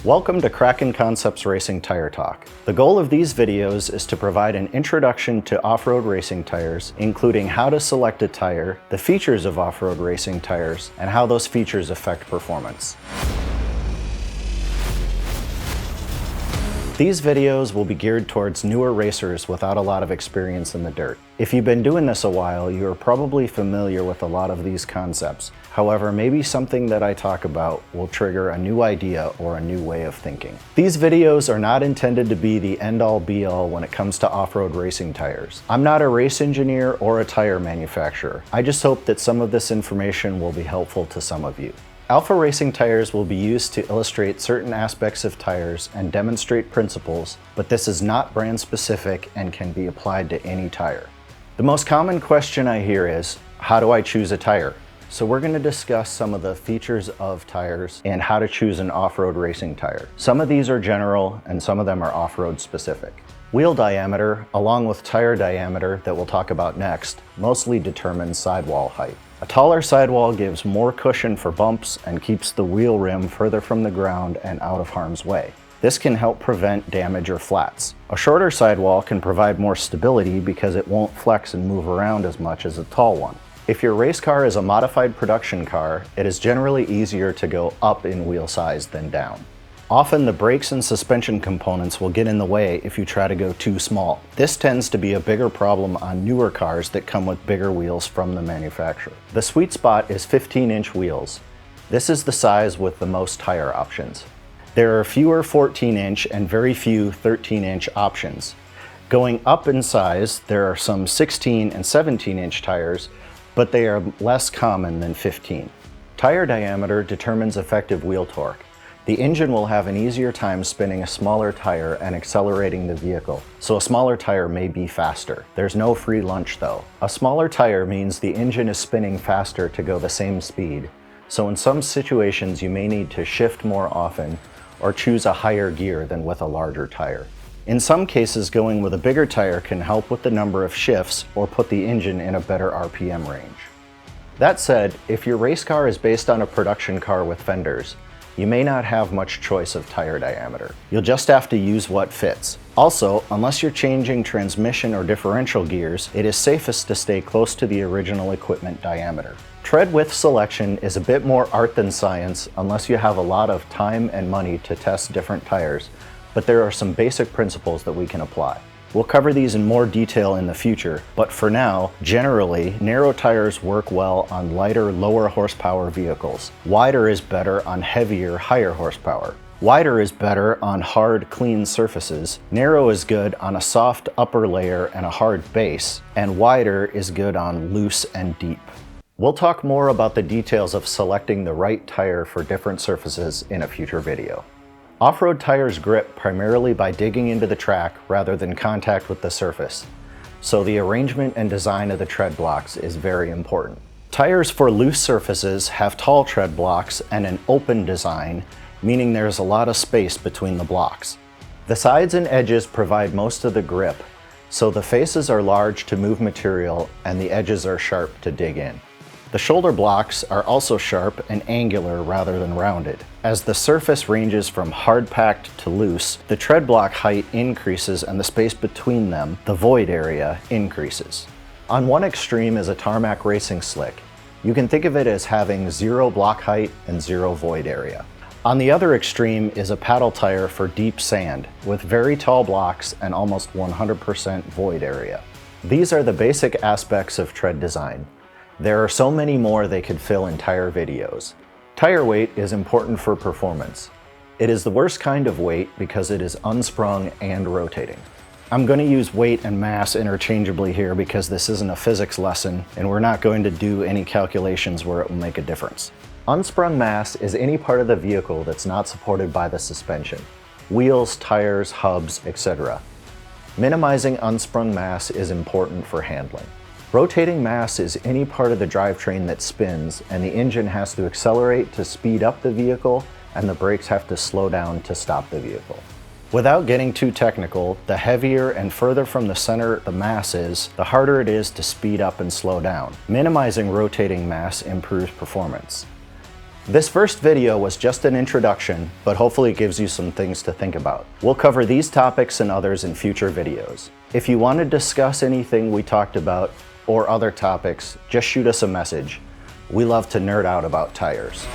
Welcome to Kraken Concepts Racing Tire Talk. The goal of these videos is to provide an introduction to off-road racing tires, including how to select a tire, the features of off-road racing tires, and how those features affect performance. These videos will be geared towards newer racers without a lot of experience in the dirt. If you've been doing this a while, you are probably familiar with a lot of these concepts. However, maybe something that I talk about will trigger a new idea or a new way of thinking. These videos are not intended to be the end-all be-all when it comes to off-road racing tires. I'm not a race engineer or a tire manufacturer. I just hope that some of this information will be helpful to some of you. Alpha Racing tires will be used to illustrate certain aspects of tires and demonstrate principles, but this is not brand specific and can be applied to any tire. The most common question I hear is, how do I choose a tire? So we're going to discuss some of the features of tires and how to choose an off-road racing tire. Some of these are general and some of them are off-road specific. Wheel diameter, along with tire diameter that we'll talk about next, mostly determines sidewall height. A taller sidewall gives more cushion for bumps and keeps the wheel rim further from the ground and out of harm's way. This can help prevent damage or flats. A shorter sidewall can provide more stability because it won't flex and move around as much as a tall one. If your race car is a modified production car, it is generally easier to go up in wheel size than down. Often the brakes and suspension components will get in the way if you try to go too small. This tends to be a bigger problem on newer cars that come with bigger wheels from the manufacturer. The sweet spot is 15-inch wheels. This is the size with the most tire options. There are fewer 14-inch and very few 13-inch options. Going up in size, there are some 16 and 17-inch tires, but they are less common than 15. Tire diameter determines effective wheel torque. The engine will have an easier time spinning a smaller tire and accelerating the vehicle, so a smaller tire may be faster. There's no free lunch though. A smaller tire means the engine is spinning faster to go the same speed, so in some situations you may need to shift more often or choose a higher gear than with a larger tire. In some cases, going with a bigger tire can help with the number of shifts or put the engine in a better RPM range. That said, if your race car is based on a production car with fenders, you may not have much choice of tire diameter. You'll just have to use what fits. Also, unless you're changing transmission or differential gears, it is safest to stay close to the original equipment diameter. Tread width selection is a bit more art than science unless you have a lot of time and money to test different tires, but there are some basic principles that we can apply. We'll cover these in more detail in the future, but for now, generally, narrow tires work well on lighter, lower horsepower vehicles. Wider is better on heavier, higher horsepower. Wider is better on hard, clean surfaces. Narrow is good on a soft upper layer and a hard base, and wider is good on loose and deep. We'll talk more about the details of selecting the right tire for different surfaces in a future video. Off-road tires grip primarily by digging into the track rather than contact with the surface, so the arrangement and design of the tread blocks is very important. Tires for loose surfaces have tall tread blocks and an open design, meaning there's a lot of space between the blocks. The sides and edges provide most of the grip, so the faces are large to move material and the edges are sharp to dig in. The shoulder blocks are also sharp and angular rather than rounded. As the surface ranges from hard-packed to loose, the tread block height increases and the space between them, the void area, increases. On one extreme is a tarmac racing slick. You can think of it as having 0 block height and 0 void area. On the other extreme is a paddle tire for deep sand, with very tall blocks and almost 100% void area. These are the basic aspects of tread design. There are so many more they could fill entire videos. Tire weight is important for performance. It is the worst kind of weight because it is unsprung and rotating. I'm going to use weight and mass interchangeably here because this isn't a physics lesson and we're not going to do any calculations where it will make a difference. Unsprung mass is any part of the vehicle that's not supported by the suspension. Wheels, tires, hubs, etc. Minimizing unsprung mass is important for handling. Rotating mass is any part of the drivetrain that spins, and the engine has to accelerate to speed up the vehicle, and the brakes have to slow down to stop the vehicle. Without getting too technical, the heavier and further from the center the mass is, the harder it is to speed up and slow down. Minimizing rotating mass improves performance. This first video was just an introduction, but hopefully it gives you some things to think about. We'll cover these topics and others in future videos. If you want to discuss anything we talked about or other topics, just shoot us a message. We love to nerd out about tires.